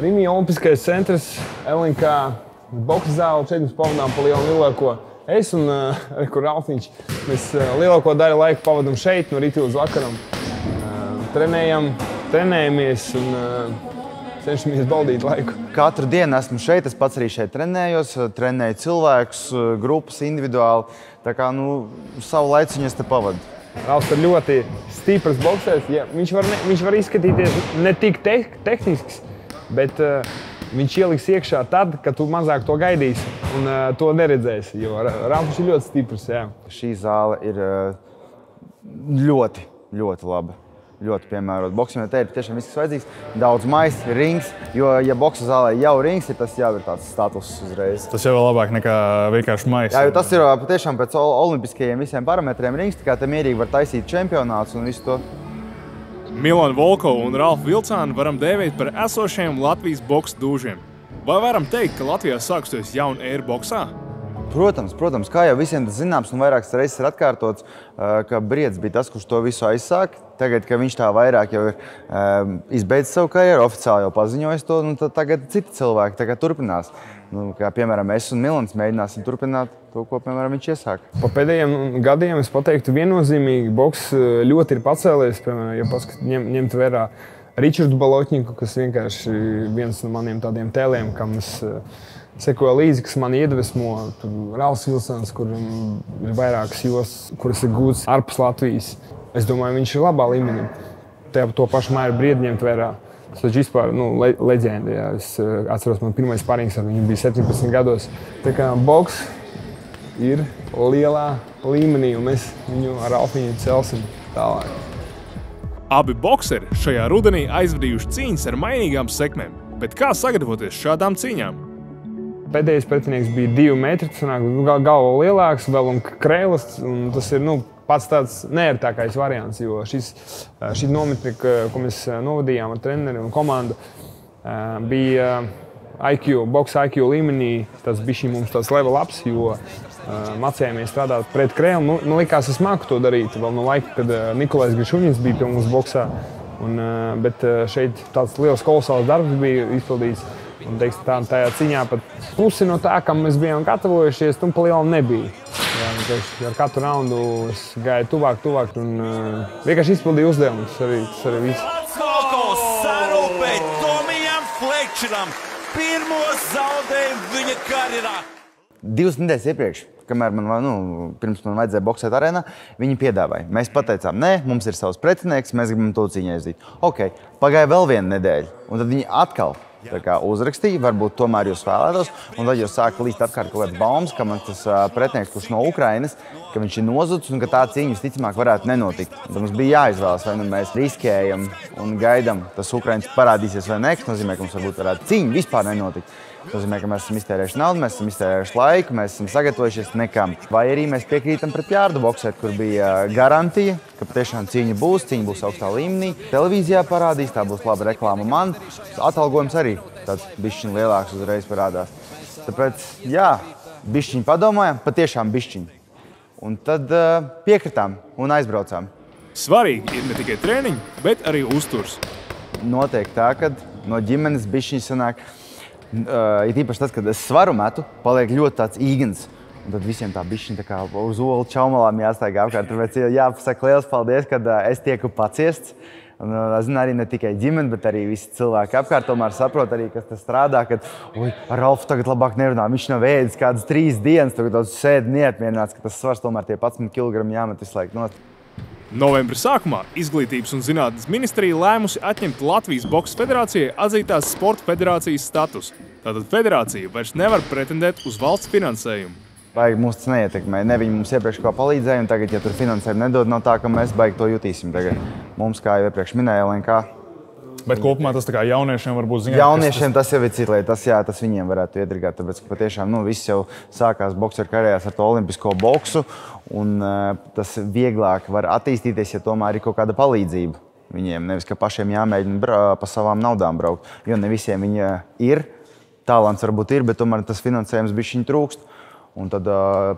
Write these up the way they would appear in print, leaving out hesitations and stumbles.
Rīmija Olimpiskais centrs, LNK, boksa zāle. Šeit mēs pavadām pa lielāko. Es un Ralfiņš. Mēs lielāko daļu laiku pavadām šeit, no rīta līdz vakaram. Trenējamies un cenšamies baudīt laiku. Katru dienu esmu šeit, es pats arī šeit trenējos, trenēju cilvēkus, grupas individuāli. Tā kā, savu laiciņu es te pavadu. Ralfs ir ļoti stiprs boksers. Ja, viņš var izskatīties ne tik tehnisks, bet viņš ieliks iekšā tad, kad tu mazāk to gaidīsi un to neredzēsi. Jo Ralfs ir ļoti stiprs. Jā. Šī zāle ir ļoti, ļoti laba. Ļoti piemērota boksam, jo te ir tiešām viss, kas vajadzīgs. Daudz maisu, rings, jo, ja boksa zālē jau rings ir, tas jau ir tāds status uzreiz. Tas jau ir labāk nekā vienkārši maisu. Jā, jo tas ir patiešām pēc olimpiskajiem visiem parametriem rings, tā kā te mierīgi var taisīt čempionāts un visu to. Milanu Volkovu un Ralfu Vilcānu varam dēvēt par esošajiem Latvijas boksa dūžiem. Vai varam teikt, ka Latvijā sākusies jauna ēra boksā? Protams, kā jau visiem tas zināms un vairākas reizes ir atkārtots, ka Briedis bija tas, kurš to visu aizsāk. Tagad, ka viņš tā vairāk jau ir izbeidzis savu karjeru, oficiāli jau paziņojis to, tad tagad citi cilvēki tagad turpinās. Kā piemēram es un Milans mēģināsim turpināt to, ko piemēram viņš iesāk. Pa pēdējiem gadiem es pateiktu viennozīmīgi, boks ļoti ir pacēlies, piemēram, ja ņemt vērā Ričardu Balotņiku, kas vienkārši viens no maniem tādiem tēliem, kam es sekoju līdzi, kas mani iedvesmo. Ralfs Vilcāns, kuram ir vairākas jostas, kuras ir gūtas ārpus Latvijas. Es domāju, viņš ir labā līmenī. To pašu Māri Briedi ņemt vērā. Tas taču vispār leģenda. Jā. Es atceros, man pirmais sparings ar viņu bija 17 gados. Tā kā boks ir lielā līmenī, un mēs viņu ar Ralfiņu celsim tālāk. Abi bokseri šajā rudenī aizvadījuši cīņas ar mainīgām sekmēm. Bet kā sagatavoties šādām cīņām? Pēdējais pretinieks bija 2 metri, tas sanāk galva lielāks, vēl un krēlis, un tas ir, pats tāds neērtākais variants, jo šī nometne, ko mēs novadījām ar treneri un komandu, bija boksa IQ līmenī, tas bija mums tāds level ups, jo mācījāmies strādāt pret krēlu. Likās, es māku to darīt vēl no laika, kad Nikolais Grišuņins bija pie mums boksā, bet šeit tāds liels kolosāls darbs bija izpildīts. Un, tajā cīņā pat pusi no tā, kam mēs bijām gatavojušies, pa lielam nebija. Jā, ar katru raundu es gāju tuvāk, un vienkārši izpildīju uzdevumus. Tas arī viss. Volkovs sarūpēja Tomijam Flekčeram pirmo zaudējumu viņa karjerā. 2 nedēļas iepriekš, kamēr pirms man vajadzēja boksēt arēnā, viņi piedāvāja. Mēs pateicām, nē, mums ir savs pretinieks, mēs gribam to cīņu aizdīt. Ok, pagāja vēl 1 nedēļa, un tad viņi atkal uzrakstīja, varbūt tomēr jūs vēlētos, un tad jūs sāka līst apkārt kaut kāds baumas, ka man tas pretinieks, kurš no Ukrainas, ka viņš ir nozudis un ka tā cīņa visticamāk varētu nenotikt. Tad mums bija jāizvēlas, vai mēs riskējam un gaidam, tas Ukrainas parādīsies vai ne, kas nozīmē, ka mums varbūt varētu cīņa vispār nenotikt. Tas nozīmē, ka mēs esam iztērējuši naudu, mēs esam iztērējuši laiku, mēs esam sagatavojušies nekam. Vai arī mēs piekrītam pret Jārdu boksēt, kur bija garantija, ka patiešām cīņa būs augstā līmenī. Televīzijā parādīs, tā būs laba reklāma man. Atalgojums arī tāds bišķiņ lielāks uzreiz parādās. Tāpēc, jā, bišķiņ padomājam, patiešām bišķiņ. Un tad piekritām un aizbraucām. Svarīgi ir ne tikai treniņi, bet arī uzturs. Notiek tā, kad no ģimenes bišķiņ sanāk, ir īpaši tas, kad es svaru metu, paliek ļoti tāds īgens. Un tad visiem tā bišķiņ tā kā uz olu čaumalām jāstaigā apkārt. Tāpēc jāpasaka liels paldies, kad es tieku paciests. Un, zinu, arī ne tikai ģimene, bet arī visi cilvēki apkārt tomēr saprot arī, kas te strādā, kad ar Ralfu tagad labāk nerunā. Viņš nav ēdis kādas 3 dienas, tagad sēd neapmierināts, ka tas svars tomēr tie 11 kg jāmet visu laiku nost. Novembra sākumā Izglītības un zinātnes ministrija lēmusi atņemt Latvijas Boksa federācijai atzītās sporta federācijas status. Tātad federācija vairs nevar pretendēt uz valsts finansējumu. Baigi mums tas neietekmē. Ne viņi mums iepriekš kā palīdzēja, un tagad, ja tur finansējumu nedod, no tā, ka mēs baigi to jutīsim tagad. Mums, kā jau iepriekš minēja, LNK. Bet kopumā tas tā kā jauniešiem varbūt ziņā? Jauniešiem tas jau ir cita lieta, tas viņiem varētu iedirgāt, tāpēc, ka patiešām viss jau sākās bokseru karjerās ar to olimpisko boksu, un tas vieglāk var attīstīties, ja tomēr ir kaut kāda palīdzība viņiem, nevis ka pašiem jāmēģina pa savām naudām braukt, jo ne visiem viņi ir, talants varbūt ir, bet tomēr tas finansējums bišķiņ trūkst. Un tad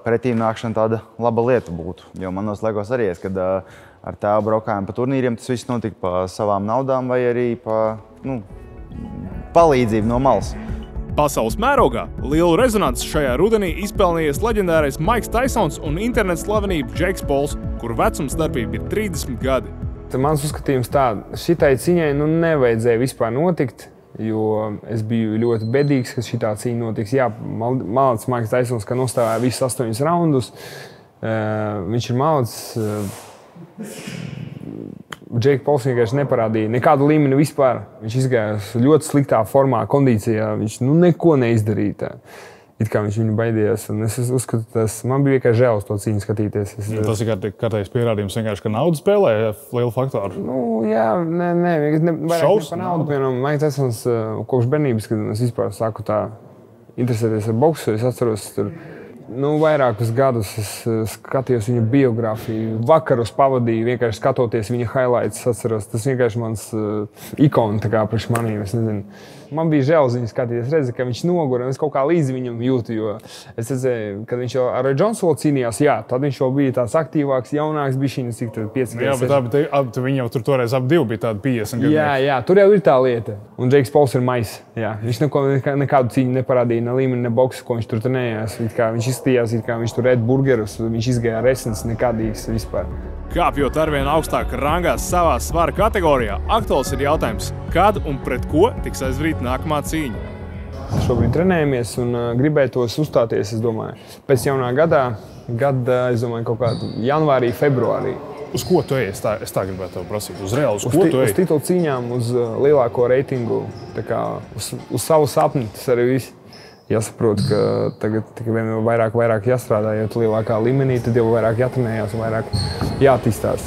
pretīm nākšana tāda laba lieta būtu, jo manos laikos arī es, kad ar tēvu braukājām pa turnīriem, tas viss notika pa savām naudām vai arī pa palīdzību no malas. Pasaules mērogā lielu rezonanci šajā rudenī izpelnījies leģendārais Maiks Taisons un interneta slavenība Džeiks Pols, kuru vecuma starpība ir 30 gadi. Mans uzskatījums šitai ciņai nevajadzēja vispār notikt, jo es biju ļoti bedīgs, ka šitā cīņa notiks. Jā, malacis Maiks Taisons, ka nostāvēja visus 8 raundus. Viņš ir malacis. Džeiks Pols vienkārši neparādīja nekādu līmeni vispār. Viņš izgāja ļoti sliktā formā, kondīcijā. Viņš neko neizdarīja. It kā viņš viņu baidījās. Es uzskatu, man bija vienkārši žēl uz to cīņu skatīties. Tas ir kārtējs pierādījums vienkārši, ka nauda spēlē lielu faktoru. Jā, vairāk par naudu. Piemēram, Maiks Taisons kopš bērnības, kad es vispār sāku tā interesēties ar boksu, es atceros tur vairākus gadus es skatījos viņa biogrāfiju, vakarus pavadīju, vienkārši skatoties viņa highlights, atceros. Tas vienkārši mans ikona tā kā priekš manīm, es nezinu. Man bija žēl viņu skatīties, redzi, ka viņš nogura, un es kaut kā līdzi viņam jūtu, jo es redzēju, kad viņš jau ar Johnsu cīnījās, jā, tad viņš jau bija tāds aktīvāks, jaunāks, bišķiņ, cik tur 5 gadus. Jā, bet viņi jau tur toreiz ap 2 bija tādi 50 gadu. Jā, tur jau ir tā lieta. Un Džeiks Pols ir mais, jā. Viņš nekādu cīņu neparādīja, ne līmeni, ne boksu, ko viņš tur trenējās. Viņš izstījās, kā viņš tur ēd burgerus, viņš izgāja resnes nekādīgs vispār. Kāpjot arvien augstāk rangā savā svara kategorijā, aktuāls ir jautājums, kad un pret ko tiks aizvīt nākamā cīņa. Šobrīd trenējamies un gribētos uzstāties, es domāju, pēc jaunā gada, es domāju, kaut kādu janvārī, februārī. Uz ko tu ej? Es tā gribētu tev prasīt. Uz reāli, uz ko tu ej? Uz titulu cīņām, uz lielāko reitingu, tā kā uz savu sapni, tas arī viss. Jāsaprot, ka tagad tikai vairāk jāstrādā, jo tu lielākā līmenī, tad jau vairāk jātrenējās un vairāk jāattīstās.